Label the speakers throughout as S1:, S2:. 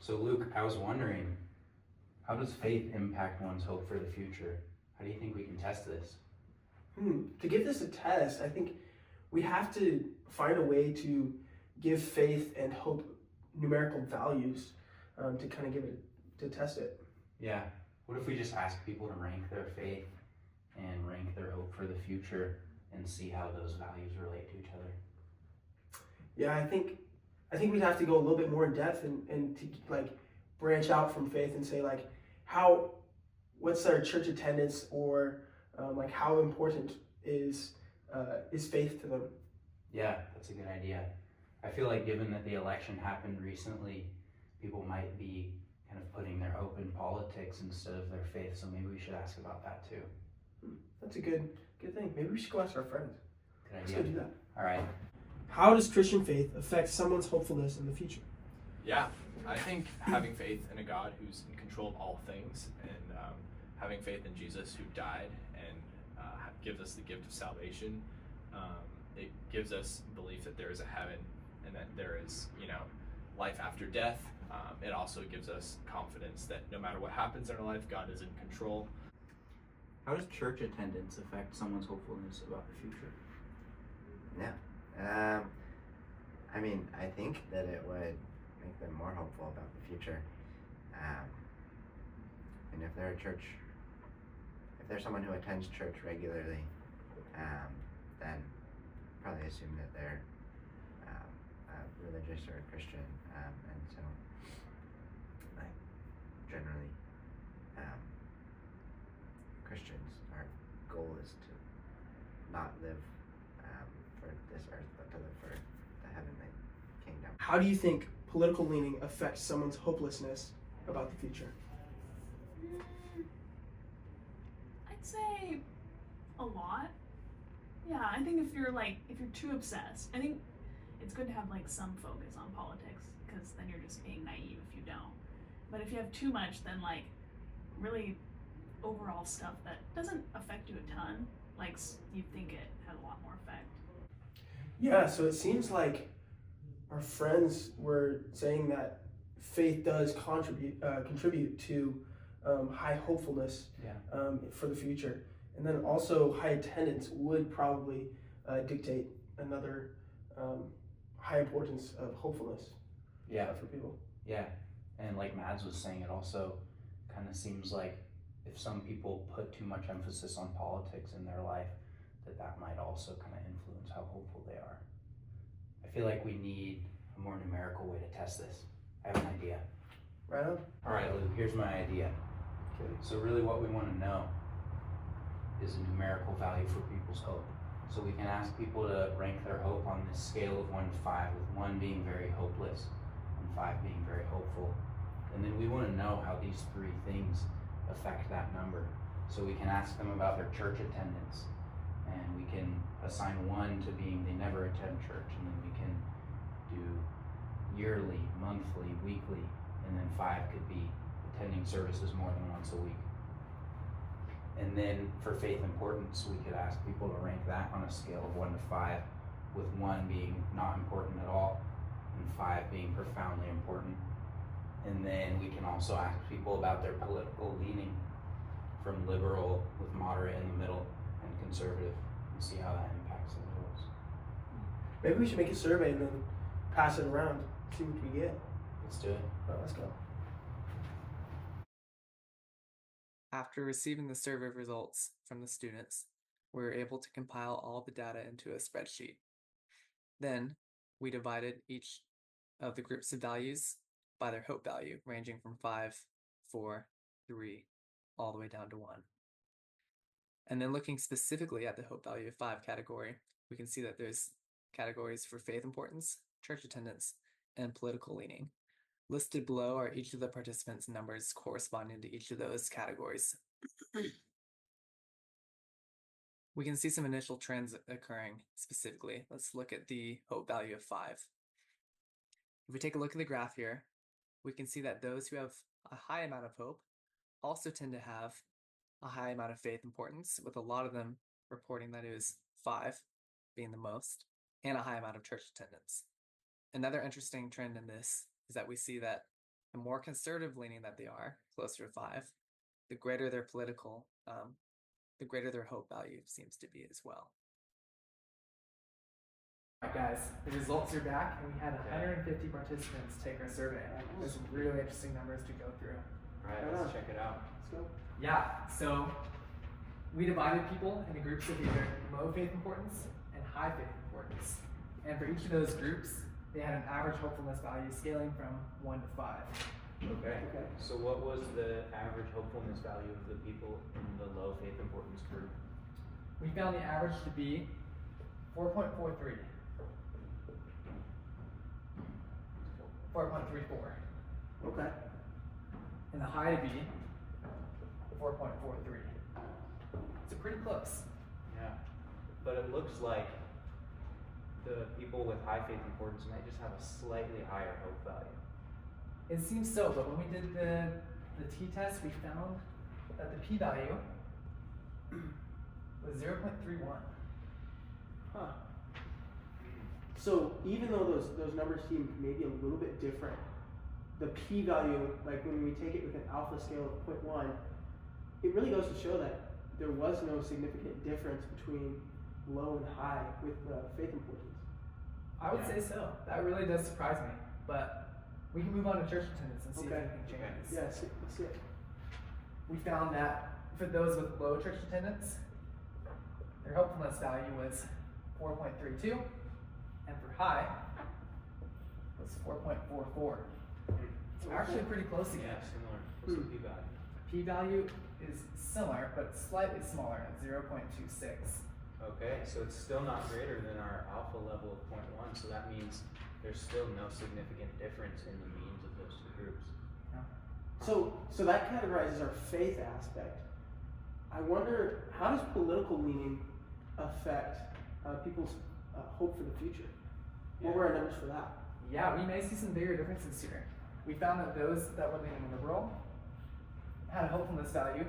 S1: So Luke, I was wondering, how does faith impact one's hope for the future? How do you think we can test this?
S2: To give this a test, I think we have to find a way to give faith and hope numerical values to kind of give it, to test it.
S1: Yeah. What if we just ask people to rank their faith and rank their hope for the future and see how those values relate to each other?
S2: Yeah, I think we'd have to go a little bit more in depth and to like branch out from faith and say like what's our church attendance, or like how important is faith to them?
S1: Yeah, that's a good idea. I feel like given that the election happened recently, people might be kind of putting their hope in politics instead of their faith, so maybe we should ask about that too.
S2: That's a good thing. Maybe we should go ask our friends.
S1: Good
S2: Let's
S1: idea.
S2: go do that.
S1: All right.
S2: How does Christian faith affect someone's hopefulness in the future?
S3: Yeah, I think having faith in a God who's in control of all things, and having faith in Jesus who died and gives us the gift of salvation, it gives us belief that there is a heaven and that there is, life after death. It also gives us confidence that no matter what happens in our life, God is in control.
S1: How does church attendance affect someone's hopefulness about the future?
S4: Yeah. I think that it would make them more hopeful about the future. And if they're someone who attends church regularly, then probably assume that they're religious or a Christian, and so like generally Christians, our goal is to not live for this earth, but to live for the heavenly kingdom.
S2: How do you think political leaning affects someone's hopelessness about the future?
S5: I'd say a lot. Yeah, I think if you're too obsessed, I think it's good to have like some focus on politics, because then you're just being naive if you don't. But if you have too much, then like really overall stuff that doesn't affect you a ton, like you think it has a lot more effect.
S2: Yeah, so it seems like our friends were saying that faith does contribute to high hopefulness for the future. And then also high attendance would probably dictate another high importance of hopefulness for people.
S1: Yeah, and like Mads was saying, it also kind of seems like if some people put too much emphasis on politics in their life, that might also kind of influence how hopeful they are. I feel like we need a more numerical way to test this. I have an idea.
S2: Right on.
S1: All right, Luke, here's my idea.
S2: Okay.
S1: So really what we want to know is a numerical value for people's hope. So we can ask people to rank their hope on this scale of 1 to 5, with 1 being very hopeless and 5 being very hopeful. And then we want to know how these 3 things affect that number. So we can ask them about their church attendance, and we can assign 1 to being they never attend church, and then we can do yearly, monthly, weekly, and then 5 could be attending services more than once a week. And then for faith importance, we could ask people to rank that on a scale of 1 to 5, with 1 being not important at all and 5 being profoundly important. And then we can also ask people about their political leaning, from liberal with moderate in the middle and conservative, and see how that impacts the results.
S2: Maybe we should make a survey and then pass it around, see what we get.
S1: Let's do it.
S2: All right, let's go.
S6: After receiving the survey results from the students, we were able to compile all the data into a spreadsheet. Then, we divided each of the groups of values by their hope value, ranging from 5, 4, 3, all the way down to 1. And then looking specifically at the hope value of 5 category, we can see that there's categories for faith importance, church attendance, and political leaning. Listed below are each of the participants' numbers corresponding to each of those categories. We can see some initial trends occurring specifically. Let's look at the hope value of 5. If we take a look at the graph here, we can see that those who have a high amount of hope also tend to have a high amount of faith importance, with a lot of them reporting that it was 5 being the most, and a high amount of church attendance. Another interesting trend in this is that we see that the more conservative leaning that they are, closer to 5, the greater their political, the greater their hope value seems to be as well.
S7: All right, guys, the results are back, and we had 150 participants take our survey. There's some really interesting numbers to go through.
S3: All right, let's check it out.
S2: Let's go.
S7: Yeah, so we divided people into groups of either low faith importance and high faith importance. And for each of those groups, they had an average hopefulness value scaling from 1 to 5.
S1: Okay. So what was the average hopefulness value of the people in the low faith importance group?
S7: We found the average to be 4.43. 4.34.
S2: Okay.
S7: And the high to be 4.43. So pretty close.
S1: Yeah. But it looks like the people with high faith importance might just have a slightly higher hope value.
S7: It seems so, but when we did the t-test, we found that the p-value was 0.31.
S2: Huh. So even though those numbers seem maybe a little bit different, the p-value, like when we take it with an alpha scale of 0.1, it really goes to show that there was no significant difference between low and high with faith importance.
S7: I would say so. That really does surprise me. But we can move on to church attendance and see if anything changes.
S2: Yeah, let's see it.
S7: We found that for those with low church attendance, their hopefulness value was 4.32, and for high was 4.44. So actually pretty close again.
S1: Yeah, similar. What's the p-value?
S7: P-value is similar, but slightly smaller at 0.26.
S1: Okay, so it's still not greater than our alpha level of 0.1, so that means there's still no significant difference in the means of those two groups.
S2: So that categorizes our faith aspect. I wonder, how does political leaning affect people's hope for the future? What were our numbers for that?
S7: Yeah, we may see some bigger differences here. We found that those that were leaning liberal had a hopefulness value,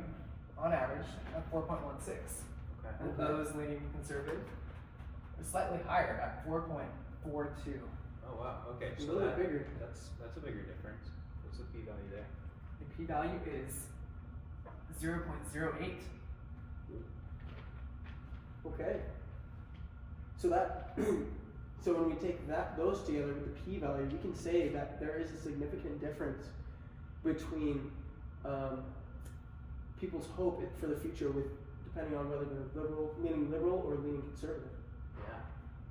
S7: on average, of 4.16. And those leaning conservative were slightly higher at 4.42.
S1: Oh wow, okay,
S2: A
S1: so
S2: little bit bigger.
S1: That's a bigger difference. What's the p-value there?
S7: The p-value is 0.08.
S2: Okay. So that so when we take those together with the p-value, we can say that there is a significant difference between people's hope for the future, with depending on whether they're leaning liberal or leaning conservative.
S1: Yeah,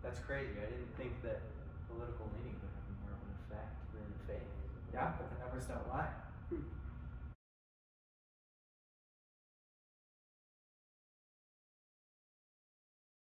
S1: that's crazy. I didn't think that political leaning would have more of an effect than faith.
S7: Yeah, but the numbers don't lie.